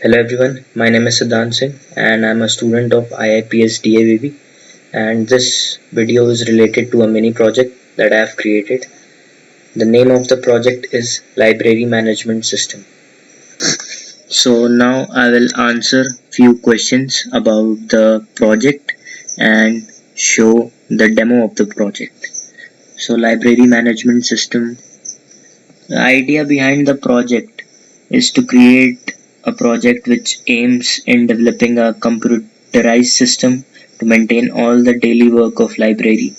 Hello everyone, my name is Siddhant Singh and I'm a student of IIPS DAVV, and this video is related to a mini project that I have created. The name of the project is Library Management System. So now I will answer few questions about the project and show the demo of the project. So Library Management System, the idea behind the project is to create a project which aims in developing a computerized system to maintain all the daily work of library.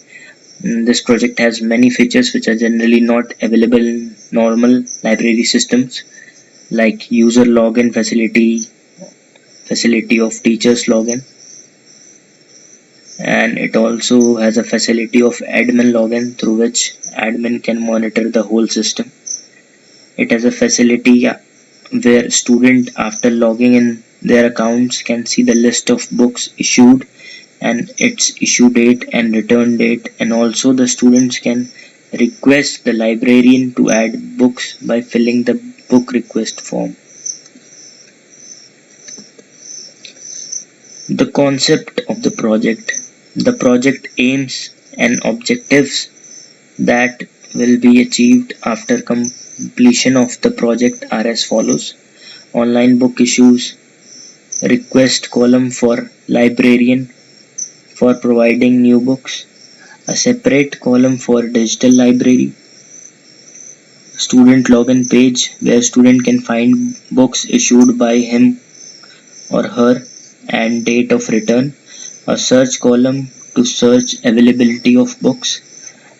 This project has many features which are generally not available in normal library systems, like user login facility of teachers login, and it also has a facility of admin login through which admin can monitor the whole system. It has a facility where student, after logging in their accounts, can see the list of books issued and its issue date and return date, and also the students can request the librarian to add books by filling the book request form. The concept of the project aims and objectives that will be achieved after completion of the project are as follows: online book issues, request column for librarian for providing new books, a separate column for digital library, student login page where student can find books issued by him or her and date of return, a search column to search availability of books,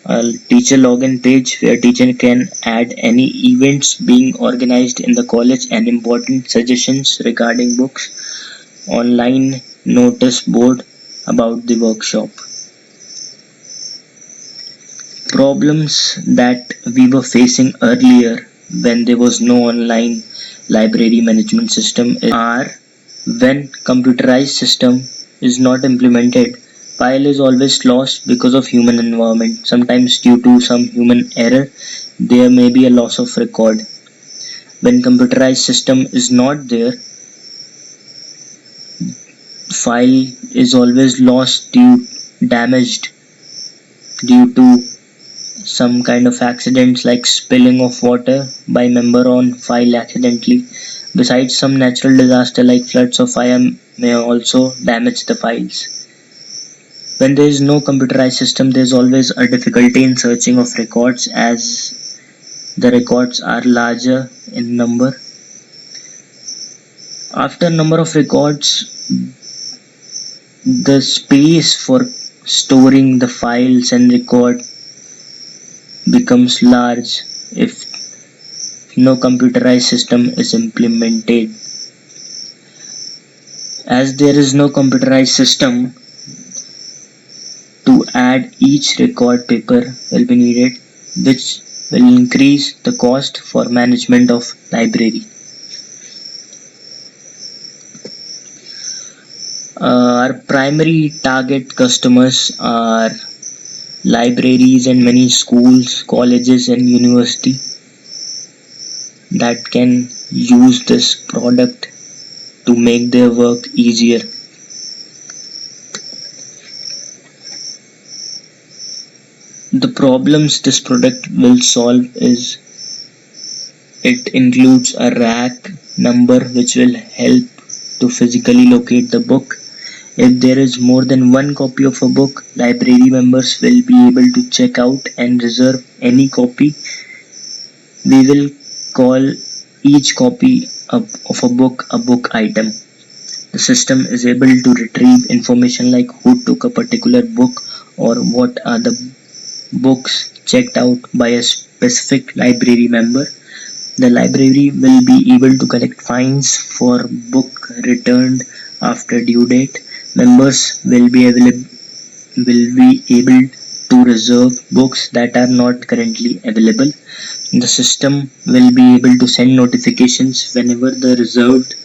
a teacher login page where teacher can add any events being organized in the college and important suggestions regarding books, online notice board about the workshop. Problems that we were facing earlier when there was no online library management system are: when computerized system is not implemented, file is always lost because of human environment. Sometimes due to some human error, there may be a loss of record. When computerized system is not there, file is always lost due damaged due to some kind of accidents like spilling of water by member on file accidentally. Besides, some natural disaster like floods or fire may also damage the files. When there is no computerized system, there is always a difficulty in searching of records as the records are larger in number. After number of records, the space for storing the files and record becomes large if no computerized system is implemented. As there is no computerized system, to add each record paper will be needed, which will increase the cost for management of library. Our primary target customers are libraries and many schools, colleges and university that can use this product to make their work easier. The problems this product will solve is it includes a rack number which will help to physically locate the book. If there is more than one copy of a book, library members will be able to check out and reserve any copy. We will call each copy of a book item. The system is able to retrieve information like who took a particular book or what are the books checked out by a specific library member. The library will be able to collect fines for book returned after due date. Members will be able to reserve books that are not currently available. The system will be able to send notifications whenever the reserved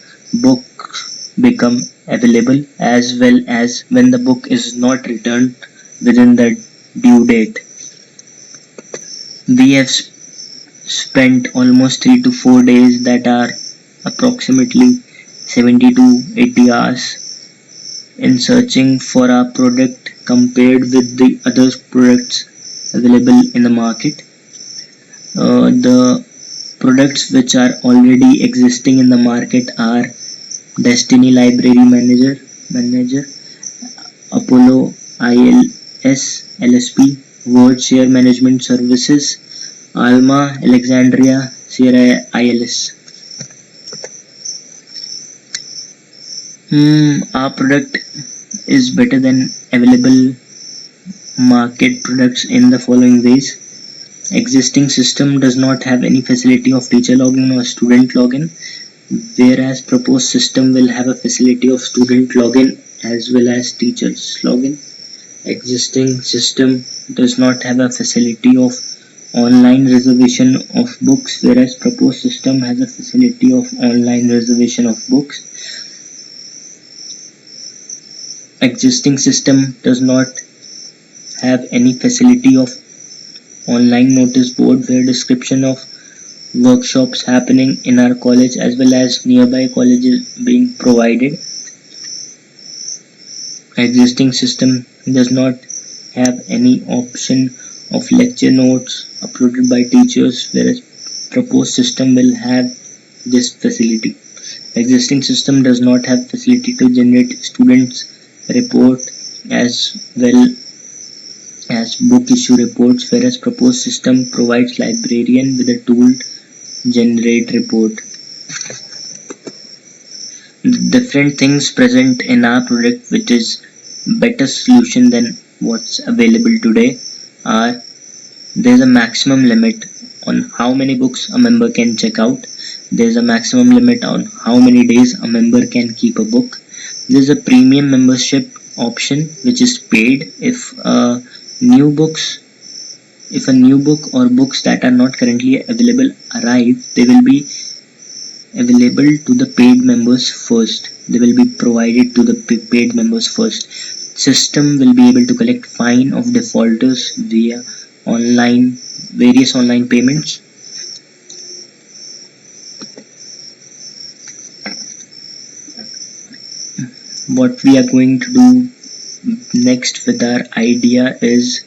books become available, as well as when the book is not returned within the due date. We have spent almost 3 to 4 days, that are approximately 70 to 80 hours in searching for our product compared with the other products available in the market. The products which are already existing in the market are Destiny Library Manager, Apollo ILS LSP, Word Share Management Services, Alma, Alexandria, Sierra ILS. Our product is better than available market products in the following ways. Existing system does not have any facility of teacher login or student login, whereas proposed system will have a facility of student login as well as teachers login. Existing system does not have a facility of online reservation of books, whereas proposed system has a facility of online reservation of books. Existing system does not have any facility of online notice board where description of workshops happening in our college as well as nearby colleges being provided. Existing system does not have any option of lecture notes uploaded by teachers, whereas proposed system will have this facility. Existing system does not have facility to generate students report as well as book issue reports, whereas proposed system provides librarian with a tool to generate report. Different things present in our product which is better solution than what's available today are: there's a maximum limit on how many books a member can check out. There's a maximum limit on how many days a member can keep a book. There's a premium membership option which is paid if a new book or books that are not currently available arrive. They will be available to the paid members first. They will be provided to the paid members first. System will be able to collect fine of defaulters via various online payments. What we are going to do next with our idea is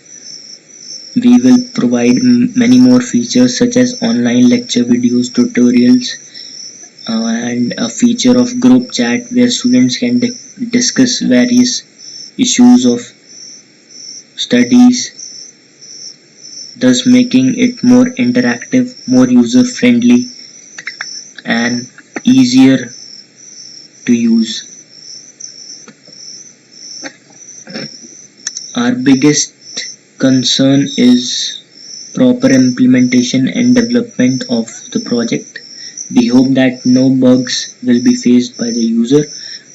we will provide many more features such as online lecture videos, tutorials, and a feature of group chat where students can discuss various issues of studies, thus making it more interactive, more user friendly, and easier to use. Our biggest concern is proper implementation and development of the project. We hope that no bugs will be faced by the user.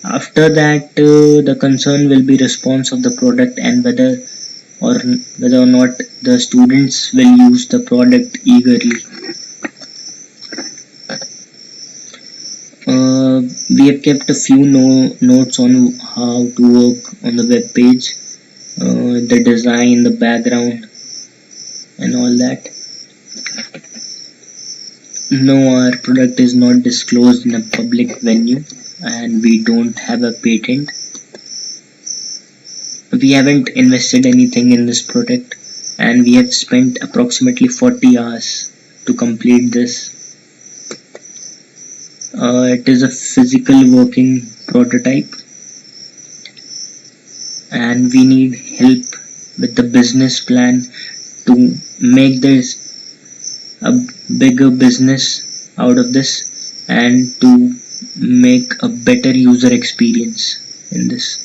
After that, the concern will be response of the product and whether or not the students will use the product eagerly. We have kept a few notes on how to work on the web page, the design, the background, and all that. No, our product is not disclosed in a public venue and we don't have a patent. We haven't invested anything in this product and we have spent approximately 40 hours to complete this. It is a physical working prototype and we need help with the business plan to make this a bigger business out of this and to make a better user experience in this.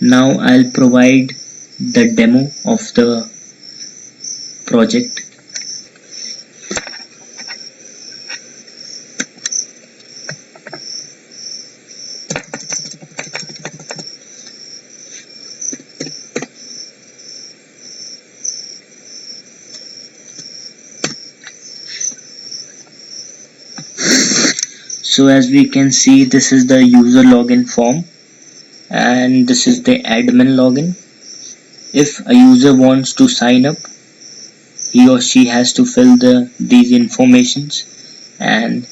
Now I'll provide the demo of the project. So as we can see, this is the user login form and this is the admin login. If a user wants to sign up, he or she has to fill these informations and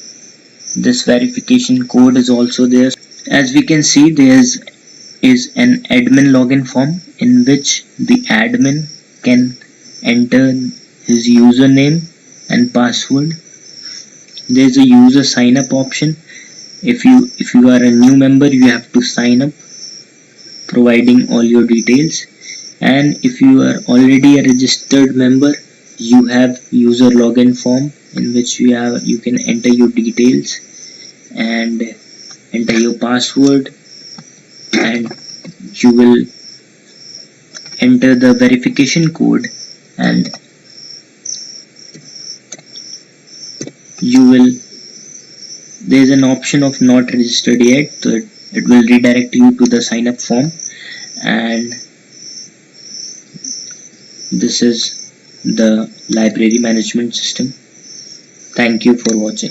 This verification code is also there. As we can see, there is an admin login form in which the admin can enter his username and password. There is a user sign up option. If you are a new member, you have to sign up providing all your details, and if you are already a registered member, you have user login form in which you can enter your details and enter your password, and you will enter the verification code, and you will there is an option of not registered yet, so it will redirect you to the sign up form. And this is the library management system. Thank you for watching.